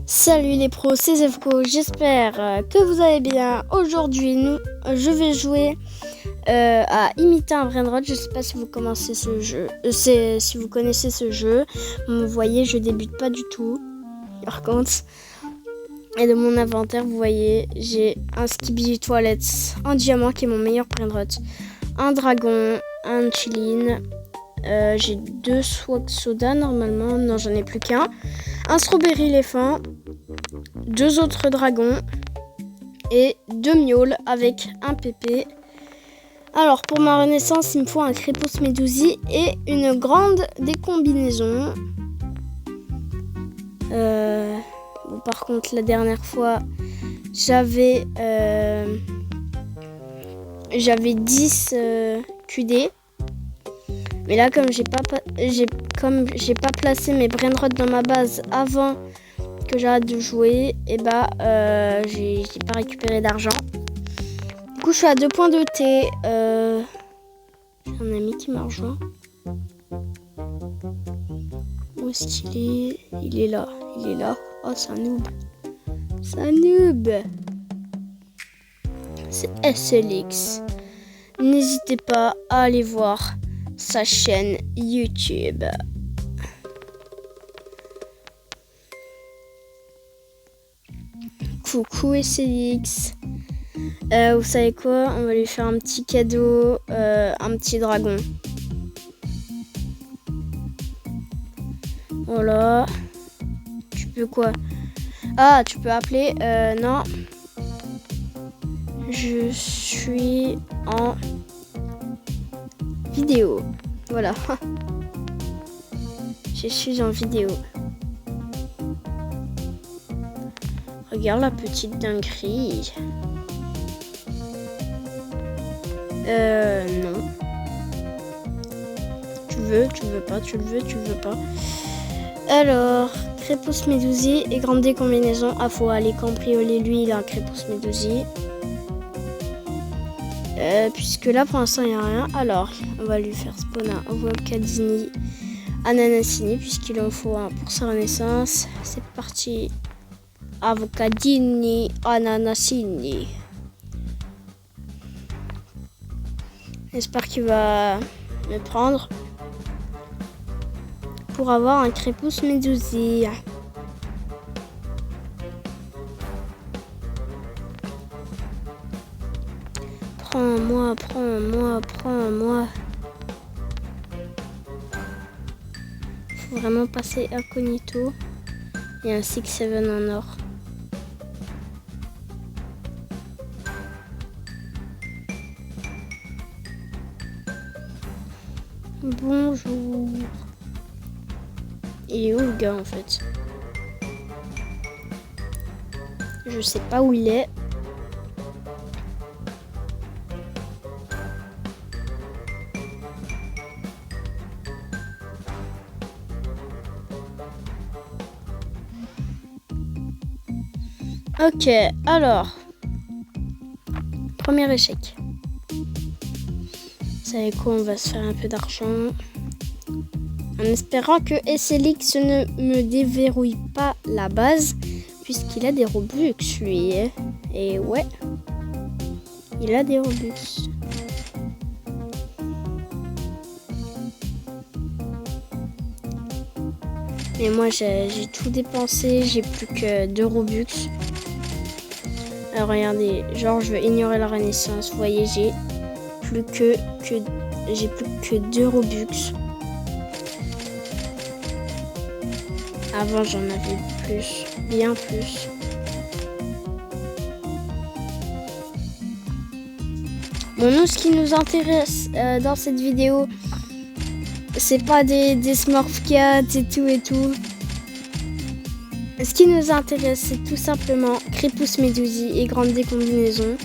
Salut les pros, c'est Zefko, j'espère que vous allez bien. Aujourd'hui, je vais jouer à imiter un brainrot. Je sais pas si vous commencez ce jeu, si vous connaissez ce jeu. Vous voyez, je débute pas du tout. Par contre, et de mon inventaire, vous voyez, j'ai un Skibidi Toilette, un diamant qui est mon meilleur brainrot, un dragon, un chillin. J'ai 2 swag soda normalement, non j'en ai plus qu'un. Un strawberry éléphant, 2 autres dragons et 2 mioles avec un PP. Alors pour ma renaissance, il me faut un Crépus Medusi et une grande décombinaison. Bon, par contre la dernière fois j'avais 10 QD. Mais là, comme j'ai pas placé mes brainrots dans ma base avant que j'arrête de jouer, et j'ai pas récupéré d'argent. Du coup, je suis à 2 points de T. J'ai un ami qui m'a rejoint. Où est-ce qu'il est? Il est là. Oh, c'est un noob. C'est SLX. N'hésitez pas à aller voir sa chaîne YouTube. Coucou SLX. Vous savez quoi? On va lui faire un petit cadeau, un petit dragon. Voilà. Tu peux quoi? Ah, tu peux appeler. Non. Je suis en vidéo. Voilà. Je suis en vidéo. Regarde la petite dinguerie. Non. Tu veux pas, tu le veux pas. Alors, Crépus Medusi et grande décombinaison. Ah, faut aller cambrioler lui, il a un Crépus Medusi. Puisque là pour l'instant il n'y a rien, alors on va lui faire spawn un Avocadini Ananasini puisqu'il en faut un pour sa renaissance. C'est parti. Avocadini Ananasini. J'espère qu'il va me prendre pour avoir un Crépus Medusi. Prends-moi. Faut vraiment passer incognito. Il y a un 6-7 en or. Bonjour. Il est où le gars en fait? Je sais pas où il est. Ok, alors, premier échec. Vous savez quoi, on va se faire un peu d'argent. En espérant que SLX ne me déverrouille pas la base, puisqu'il a des Robux, lui. Et ouais, il a des Robux. Mais moi, j'ai tout dépensé, j'ai plus que 2 Robux. Alors regardez, genre je veux ignorer la renaissance. Vous voyez, j'ai plus que 2 Robux. Avant j'en avais plus, bien plus. Bon, nous ce qui nous intéresse dans cette vidéo, c'est pas des Smurf Cats et tout. Ce qui nous intéresse, c'est tout simplement Crépus Medusi et grande décombinaison.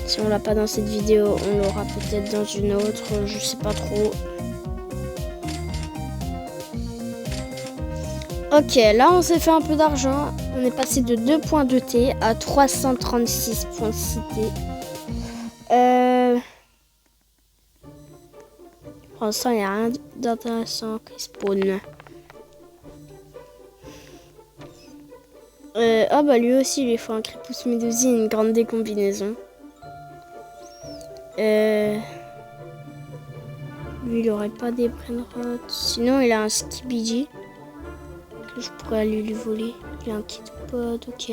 Si on l'a pas dans cette vidéo, on l'aura peut-être dans une autre, je sais pas trop. Ok, là on s'est fait un peu d'argent. On est passé de 2 points de T à 336 points de T. Pour l'instant, il n'y a rien d'intéressant qui spawn. Ah bah lui aussi, il lui faut un Crépus Médusi et une grande décombinaison. Lui, il aurait pas des Brainrot. Sinon, il a un Skibidi. Que je pourrais aller lui voler. Il a un kit pod, ok.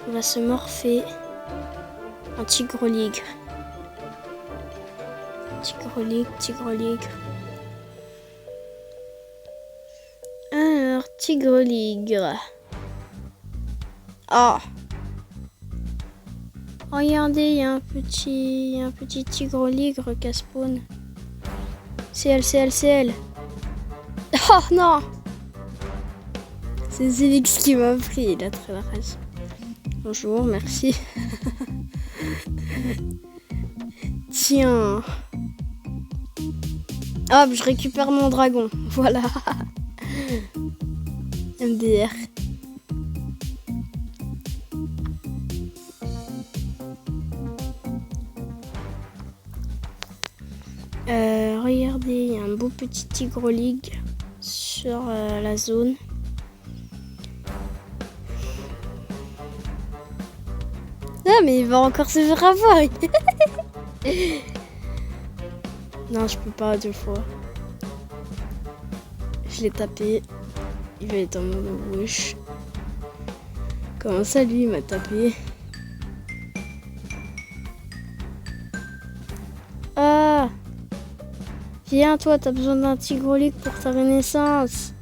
On va se morpher. Un Tigre-Ligre. Tigre-Ligre. Alors, Tigre-Ligre. Ah! Regardez, il y a un petit Tigre-Ligre qui a spawn. C'est elle. Oh non! C'est Zélix qui m'a pris, il a très la rage. Bonjour, merci. Tiens. Hop, je récupère mon dragon. Voilà. MDR. Regardez, il y a un beau petit Tigre-Ligre sur la zone. Ah, mais il va encore se faire avoir. Non, je peux pas 2 fois. Je l'ai tapé. Il va être en mode wesh. Comment ça, lui, il m'a tapé? Ah! Viens, toi, t'as besoin d'un Tigre-Ligre pour ta renaissance.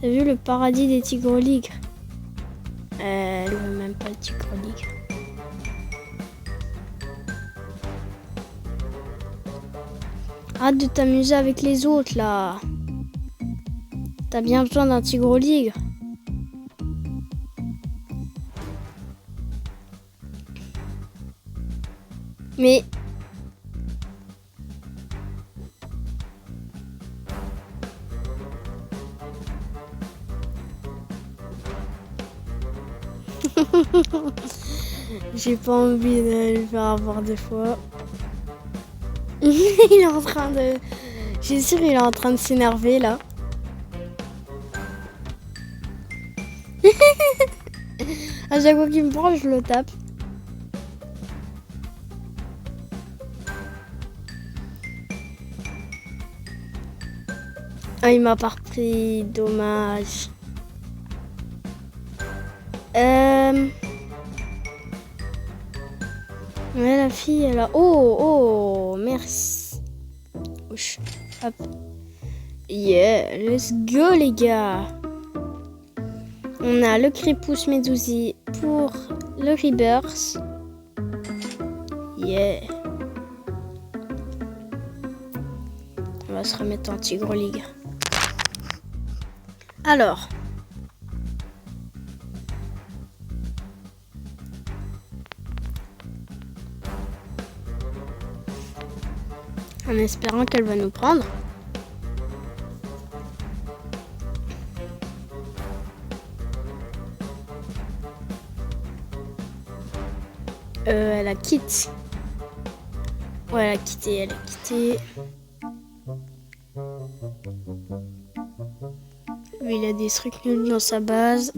T'as vu le paradis des Tigre-Ligres? Elle veut même pas le Tigre-Ligre. Arrête de t'amuser avec les autres, là. T'as bien besoin d'un Tigre-Ligre. Mais... J'ai pas envie de le faire avoir 2 fois. Il est en train de... J'ai sûr il est en train de s'énerver là. À chaque fois qu'il me prend, je le tape. Ah, il m'a pas repris, dommage. Ouais, la fille, elle a... Oh, merci. Ouch. Hop. Yeah, let's go, les gars. On a le Crépus Médusi pour le Rebirth. Yeah. On va se remettre en Tigre-Ligre. Alors... en espérant qu'elle va nous prendre. Elle a quitté. Ouais, elle a quitté. Lui, il a des trucs nuls dans sa base.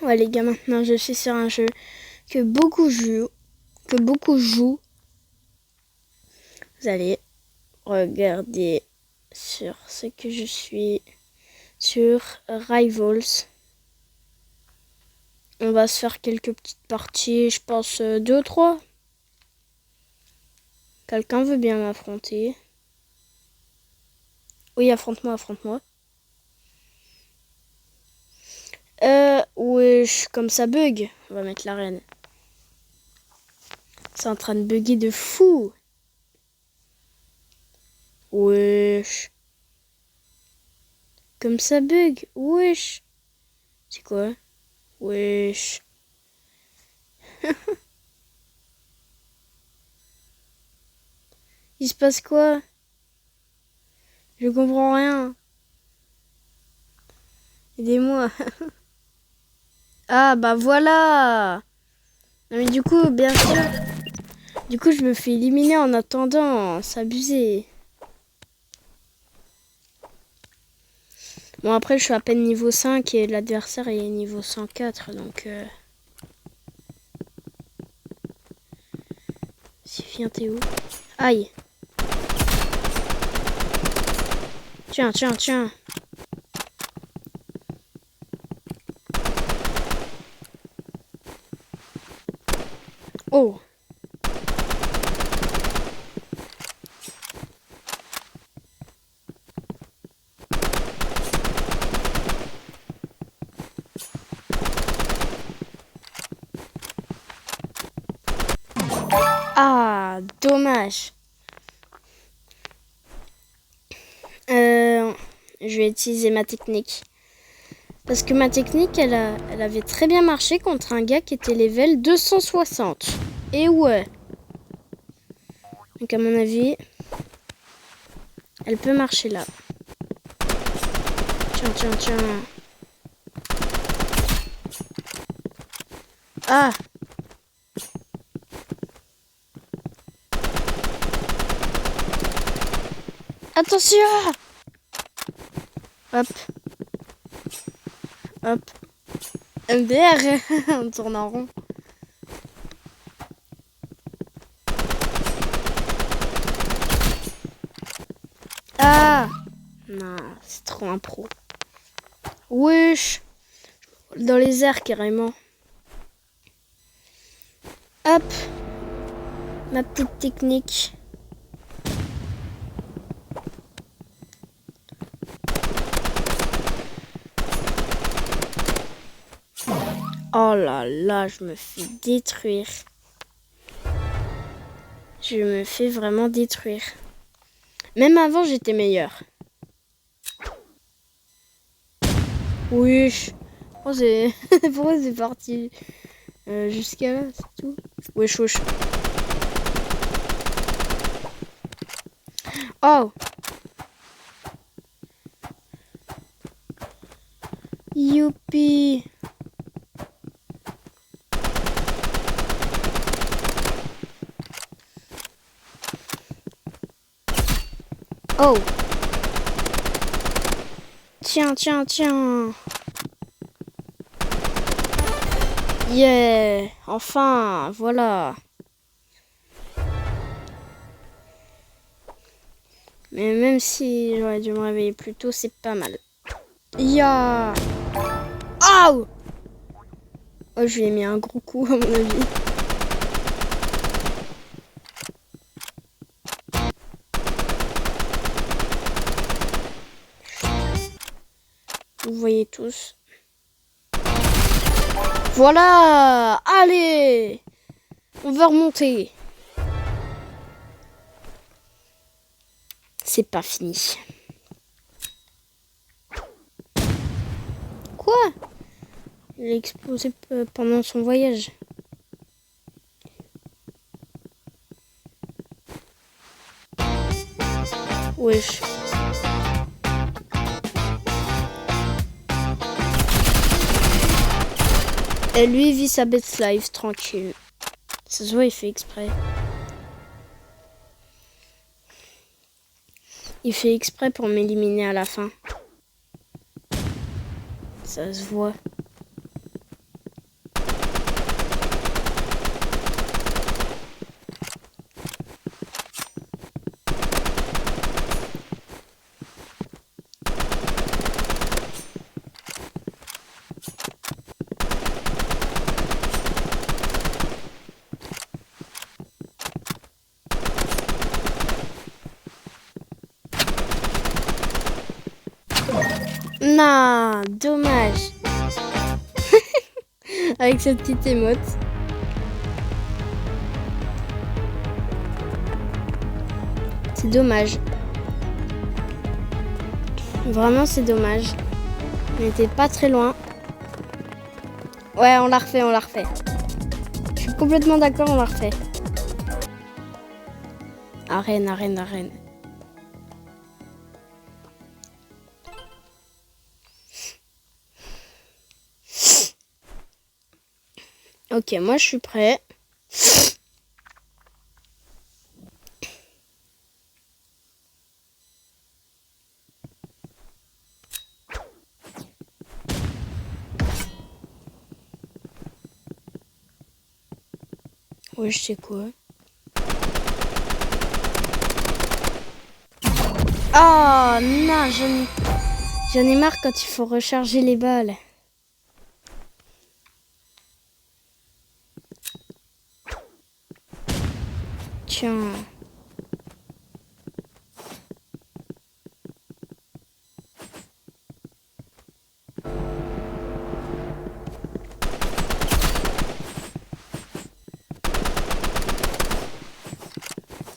Ouais, les gars, maintenant, je suis sur un jeu que beaucoup jouent. Vous allez regarder sur ce que je suis sur Rivals. On va se faire quelques petites parties, je pense 2 ou 3. Quelqu'un veut bien m'affronter? Oui, affronte-moi. Wesh, comme ça bug. On va mettre l'arène. C'est en train de bugger de fou. Wesh. Comme ça bug. Wesh. C'est quoi? Wesh. Il se passe quoi? Je comprends rien. Aidez-moi. Ah bah voilà. Non mais du coup, bien sûr. Du coup, je me fais éliminer en attendant. C'est abusé. Bon, après, je suis à peine niveau 5 et l'adversaire est niveau 104, donc... Viens, t'es où? Aïe. Tiens, tiens, tiens. Oh. Ah, dommage. Je vais utiliser ma technique. Parce que ma technique, elle avait très bien marché contre un gars qui était level 260. Et ouais. Donc à mon avis, elle peut marcher là. Tiens, tiens, tiens. Ah! Attention! Hop. Hop. MDR. On tourne en rond. Ah! Non, c'est trop un pro. Wesh! Dans les airs carrément. Hop! Ma petite technique. Oh là là, je me fais détruire. Je me fais vraiment détruire. Même avant, j'étais meilleur. Wesh. Oh, pourquoi c'est parti jusqu'à là, c'est tout. Wesh, wesh. Oh. Youpi. Oh. Tiens, tiens, tiens. Yeah. Enfin, voilà. Mais même si j'aurais dû me réveiller plus tôt, c'est pas mal. Ya. Oh. Oh, je lui ai mis un gros coup à mon avis. Vous voyez tous. Voilà. Allez. On va remonter. C'est pas fini. Quoi? Il a explosé pendant son voyage. Wesh. Et lui, il vit sa best life tranquille. Ça se voit, il fait exprès. Il fait exprès pour m'éliminer à la fin. Ça se voit. Non, dommage. Avec cette petite émote. C'est dommage. Vraiment, c'est dommage. On n'était pas très loin. Ouais, on l'a refait, on l'a refait. Je suis complètement d'accord, on l'a refait. Arène, arène, arène. Ok, moi je suis prêt. Ouais, je sais quoi. Ah non, j'en ai marre quand il faut recharger les balles. Tiens.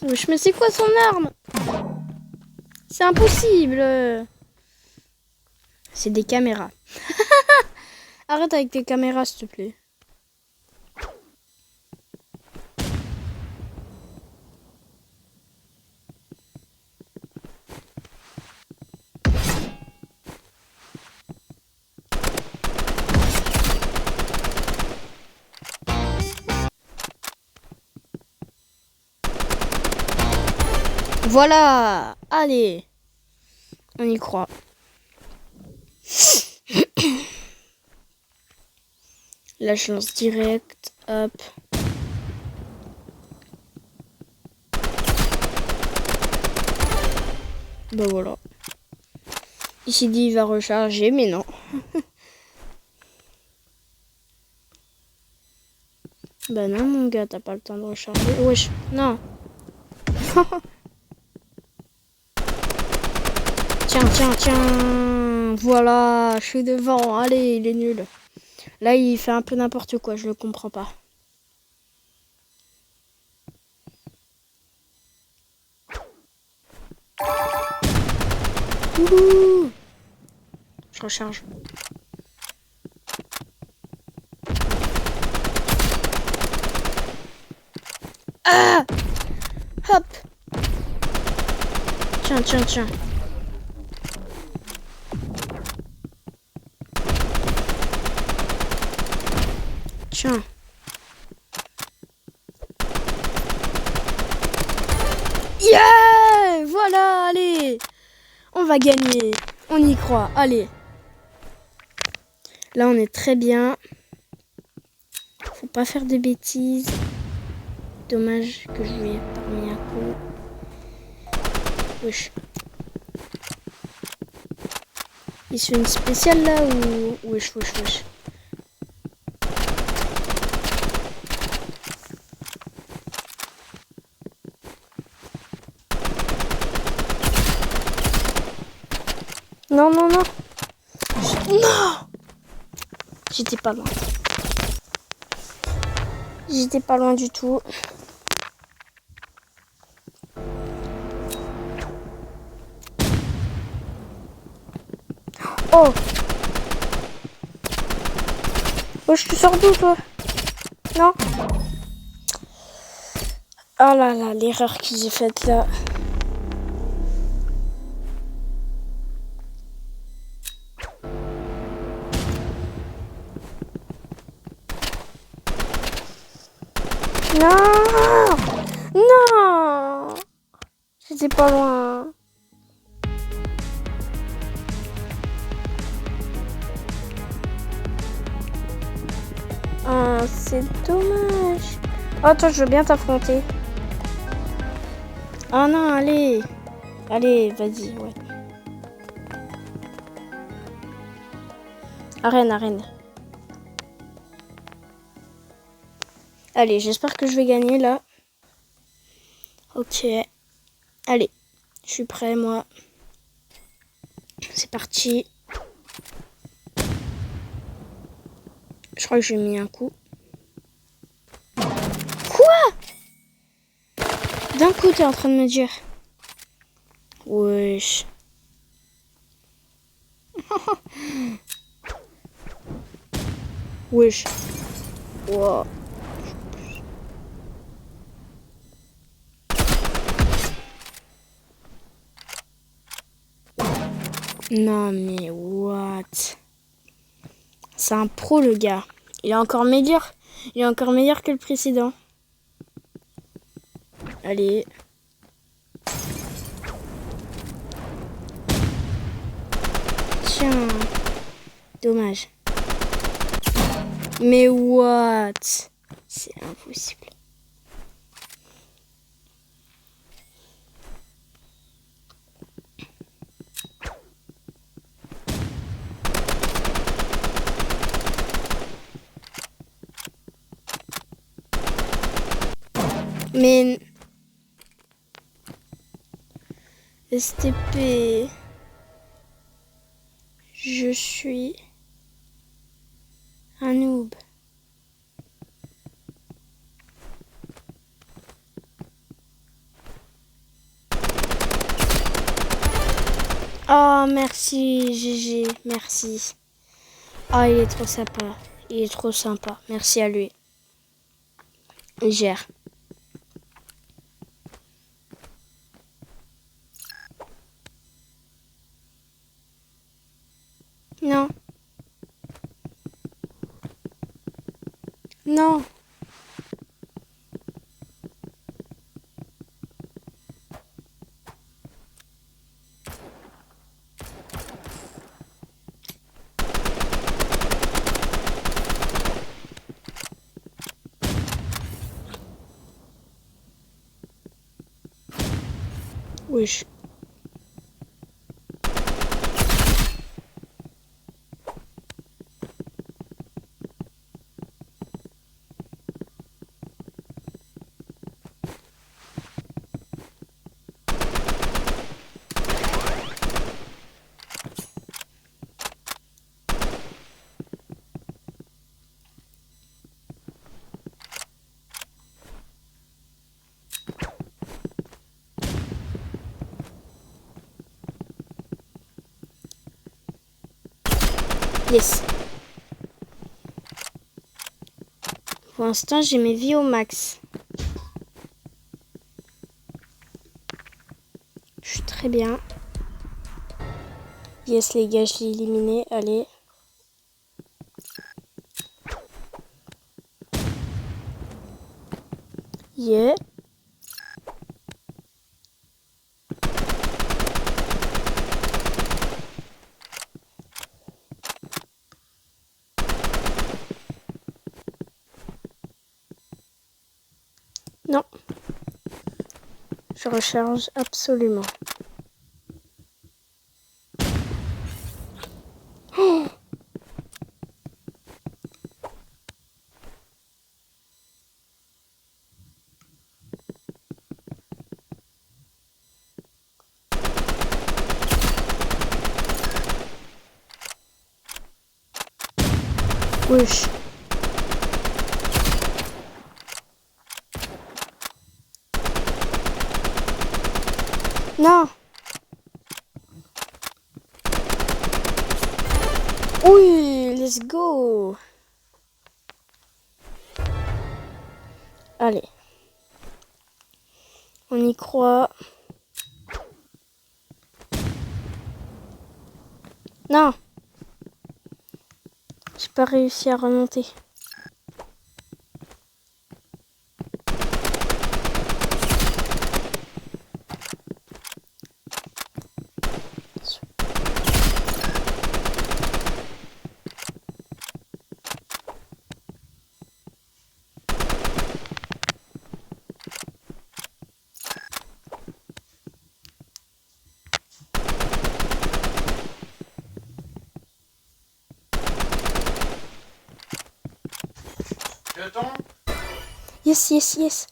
Wesh, mais c'est quoi son arme? C'est impossible. C'est des caméras. Arrête avec tes caméras, s'il te plaît. Voilà. Allez. On y croit. Là, je lance direct. Hop. Bah voilà. Il s'est dit il va recharger, mais non. Bah non, mon gars, t'as pas le temps de recharger. Wesh, non. Tiens. Voilà, je suis devant. Allez, il est nul. Là, il fait un peu n'importe quoi, je le comprends pas. Ouh. Je recharge. Ah! Hop! Tiens. Tiens. Yeah! Voilà, allez! On va gagner. On y croit. Allez. Là, on est très bien. Faut pas faire de bêtises. Dommage que je lui ai pas mis un coup. Wesh. Il se fait une spéciale là ou... Wesh. Non. Non! J'étais pas loin. J'étais pas loin du tout. Oh! Wesh, tu sors d'où toi? Non? Oh là là, l'erreur que j'ai faite là. Non! J'étais pas loin. Ah, c'est dommage. Oh, toi, je veux bien t'affronter. Oh non, allez. Allez, vas-y, ouais. Arène. Allez, j'espère que je vais gagner là. Ok. Allez, je suis prêt, moi. C'est parti. Je crois que j'ai mis un coup. Quoi? D'un coup, t'es en train de me dire. Wesh. Wesh. Wow. Non mais what? C'est un pro le gars. Il est encore meilleur. Il est encore meilleur que le précédent. Allez. Tiens. Dommage. Mais what? C'est impossible. Mais... STP... Je suis... un noob. Oh, merci, GG, merci. Oh, il est trop sympa. Il est trop sympa. Merci à lui. Il gère. Non. Non. Wesh. Yes. Pour l'instant, j'ai mes vies au max. Je suis très bien. Yes, les gars, je l'ai éliminé. Allez. Yeah. Non. Je recharge absolument. Oh! Wesh. Non. Oui, let's go. Allez. On y croit. Non. J'ai pas réussi à remonter. Yes, yes, yes.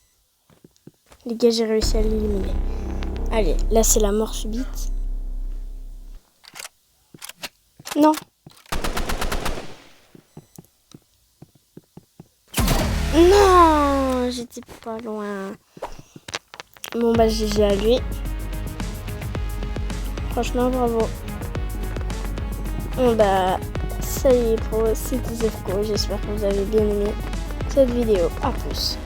Les gars, j'ai réussi à l'éliminer. Allez, là, c'est la mort subite. Non. Non, j'étais pas loin. Bon, bah, GG à lui. Franchement, bravo. Bon, bah, ça y est, pro, c'était Zefko. J'espère que vous avez bien aimé cette vidéo. À plus.